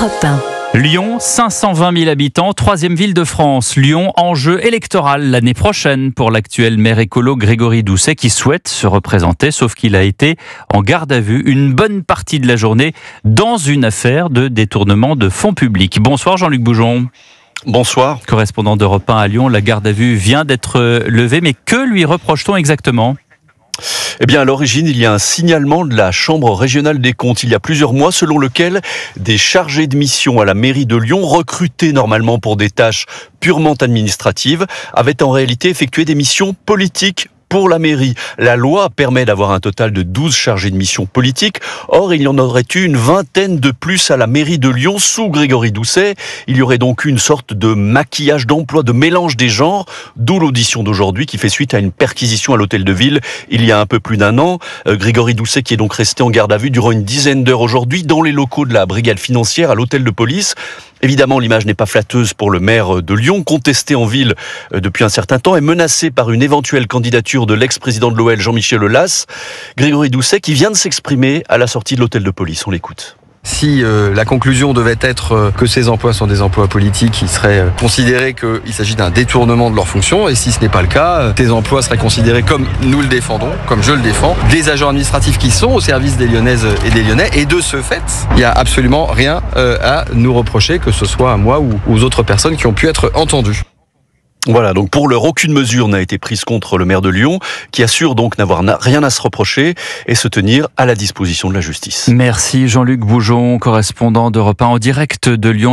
Europe 1. Lyon, 520 000 habitants, troisième ville de France. Lyon, enjeu électoral l'année prochaine pour l'actuel maire écolo Grégory Doucet qui souhaite se représenter, sauf qu'il a été en garde à vue une bonne partie de la journée dans une affaire de détournement de fonds publics. Bonsoir Jean-Luc Boujon. Bonsoir. Correspondant d'Europe 1 à Lyon, la garde à vue vient d'être levée, mais que lui reproche-t-on exactement ? Eh bien, à l'origine, il y a un signalement de la Chambre régionale des comptes il y a plusieurs mois, selon lequel des chargés de mission à la mairie de Lyon, recrutés normalement pour des tâches purement administratives, avaient en réalité effectué des missions politiques pour la mairie. La loi permet d'avoir un total de 12 chargés de mission politiques. Or, il y en aurait eu une vingtaine de plus à la mairie de Lyon sous Grégory Doucet. Il y aurait donc une sorte de maquillage d'emploi, de mélange des genres, d'où l'audition d'aujourd'hui qui fait suite à une perquisition à l'hôtel de ville il y a un peu plus d'un an. Grégory Doucet qui est donc resté en garde à vue durant une dizaine d'heures aujourd'hui dans les locaux de la brigade financière à l'hôtel de police. Évidemment, l'image n'est pas flatteuse pour le maire de Lyon, contesté en ville depuis un certain temps et menacé par une éventuelle candidature de l'ex-président de l'OL Jean-Michel Aulas. Grégory Doucet qui vient de s'exprimer à la sortie de l'hôtel de police. On l'écoute. Si la conclusion devait être que ces emplois sont des emplois politiques, il serait considéré qu'il s'agit d'un détournement de leurs fonctions. Et si ce n'est pas le cas, ces emplois seraient considérés comme nous le défendons, comme je le défends, des agents administratifs qui sont au service des Lyonnaises et des Lyonnais. Et de ce fait, il n'y a absolument rien à nous reprocher, que ce soit à moi ou aux autres personnes qui ont pu être entendues. Voilà, donc pour l'heure, aucune mesure n'a été prise contre le maire de Lyon, qui assure donc n'avoir rien à se reprocher et se tenir à la disposition de la justice. Merci Jean-Luc Boujon, correspondant d'Europe 1 en direct de Lyon.